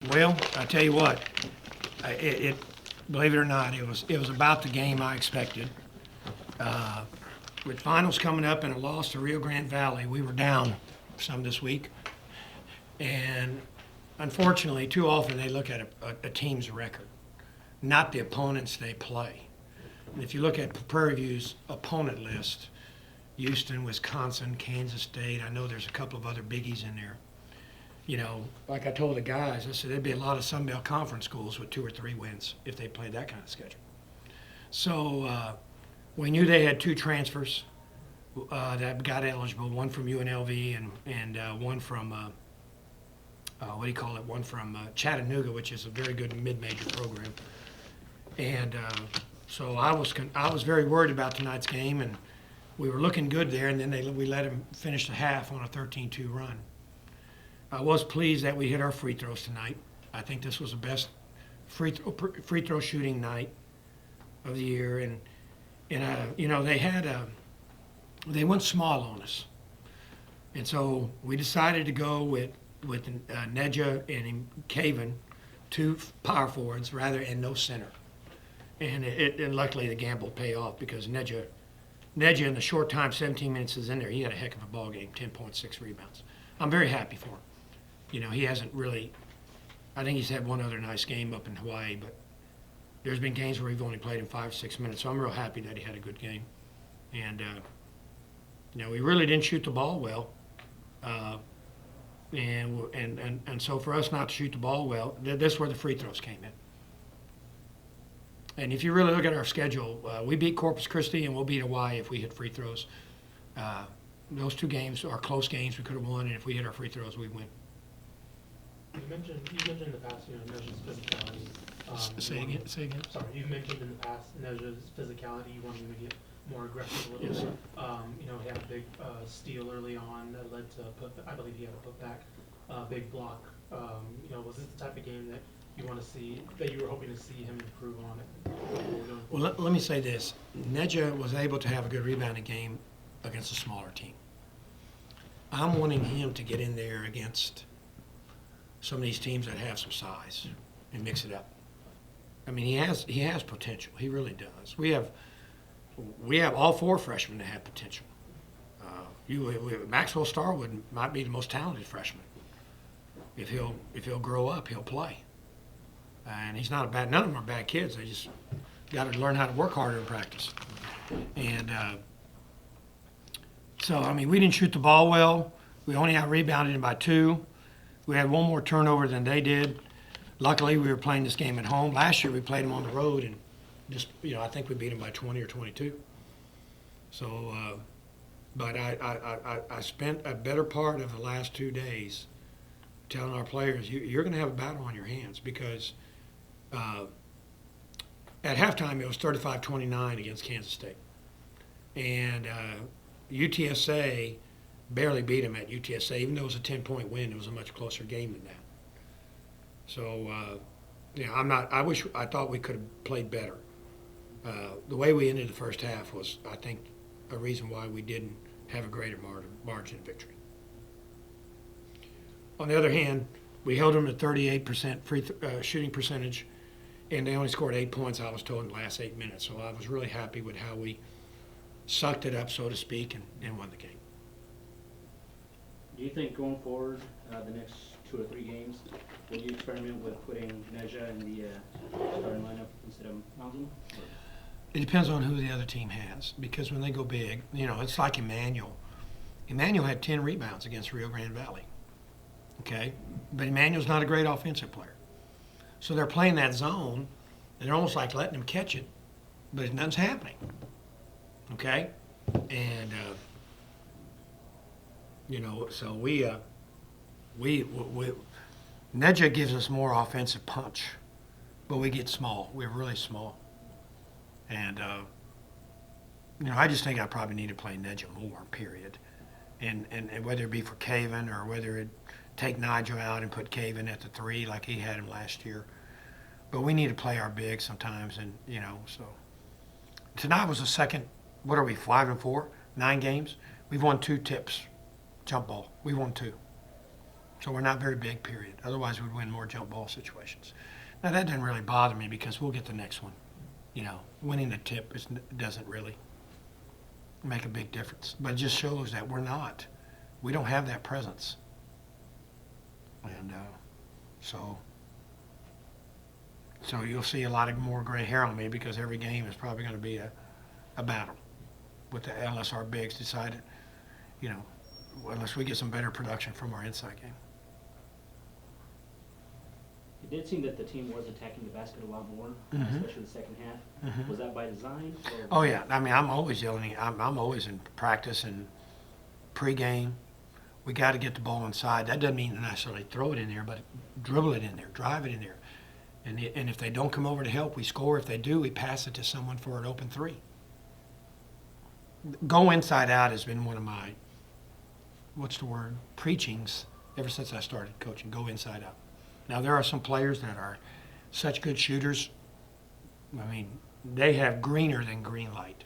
Well, I tell you what, believe it or not, it was about the game I expected. With finals coming up and a loss to Rio Grande Valley, we were down some this week, and unfortunately, too often they look at a team's record, not the opponents they play. And if you look at Prairie View's opponent list, Houston, Wisconsin, Kansas State, I know there's a couple of other biggies in there. You know, like I told the guys, I said there'd be a lot of Sun Belt Conference schools with 2 or 3 wins if they played that kind of schedule. So we knew they had 2 transfers that got eligible, one from UNLV and one from, what do you call it, one from Chattanooga, which is a very good mid-major program. And so I was very worried about tonight's game, and we were looking good there, and then we let them finish the half on a 13-2 run. I was pleased that we hit our free throws tonight. I think this was the best free throw shooting night of the year, and you know, they went small on us, and so we decided to go with Nedja and Caven, 2 power forwards rather, and no center. And luckily the gamble paid off because Nedja in the short time, 17 minutes is in there, he had a heck of a ball game, 10.6 rebounds. I'm very happy for him. You know, he hasn't really, I think he's had one other nice game up in Hawaii, but there's been games where we've only played him 5 or 6 minutes, so I'm real happy that he had a good game. And, you know, we really didn't shoot the ball well. And so for us not to shoot the ball well, that's where the free throws came in. And if you really look at our schedule, we beat Corpus Christi and we'll beat Hawaii if we hit free throws. Those 2 games are close games we could have won, and if we hit our free throws, we win. You mentioned in the past, Neja's physicality. Say again. Sorry, you've mentioned in the past Neja's physicality. You wanted him to get more aggressive a little Yes. bit. You know, he had a big steal early on that led to I believe he had a putback, big block. You know, was this the type of game that you want to see, that you were hoping to see him improve on it? Well, let me say this. Nedja was able to have a good rebounding game against a smaller team. I'm wanting him to get in there against some of these teams that have some size and mix it up. I mean, he has potential. He really does. We have all 4 freshmen that have potential. Maxwell Starwood might be the most talented freshman. If he'll grow up, he'll play. And he's not a bad. None of them are bad kids. They just got to learn how to work harder in practice. And so, I mean, we didn't shoot the ball well. We only out-rebounded him by 2. We had 1 more turnover than they did. Luckily, we were playing this game at home. Last year, we played them on the road, and just, you know, I think we beat them by 20 or 22. So, but I spent a better part of the last 2 days telling our players, you're going to have a battle on your hands because at halftime, it was 35-29 against Kansas State. And UTSA barely beat them at UTSA. Even though it was a 10-point win, it was a much closer game than that. So, yeah, I thought we could have played better. The way we ended the first half was, I think, a reason why we didn't have a greater margin of victory. On the other hand, we held them to 38% shooting percentage, and they only scored 8 points, I was told, in the last 8 minutes. So I was really happy with how we sucked it up, so to speak, and won the game. Do you think going forward, the next 2 or 3 games, will you experiment with putting Nedja in the starting lineup instead of Mountain? It depends on who the other team has, because when they go big, you know, it's like Emmanuel. Emmanuel had 10 rebounds against Rio Grande Valley, okay? But Emmanuel's not a great offensive player. So they're playing that zone, and they're almost like letting him catch it, but nothing's happening, okay? And, you know, so Nedja gives us more offensive punch, but we get small. We're really small. And, you know, I just think I probably need to play Nedja more, period. And whether it be for Caven or whether it take Nigel out and put Caven at the 3 like he had him last year. But we need to play our big sometimes, and, you know, so. Tonight was the second, what are we, 5-4, 9 games? We've won 2 tips, jump ball. We won 2. So we're not very big, period. Otherwise, we'd win more jump ball situations. Now, that doesn't really bother me because we'll get the next one. You know, winning the tip doesn't really make a big difference. But it just shows that we don't have that presence. And so you'll see a lot of more gray hair on me because every game is probably going to be a battle with the LSR bigs decided, you know, unless we get some better production from our inside game. It did seem that the team was attacking the basket a lot more, Mhm. especially the second half. Mhm. Was that by design? Or Oh yeah, I mean I'm always yelling. I'm always in practice and pregame. We got to get the ball inside. That doesn't mean necessarily throw it in there, but dribble it in there, drive it in there. And if they don't come over to help, we score. If they do, we pass it to someone for an open three. Go inside out has been one of my, preachings ever since I started coaching. Go inside out. Now there are some players that are such good shooters. I mean, they have greener than green light.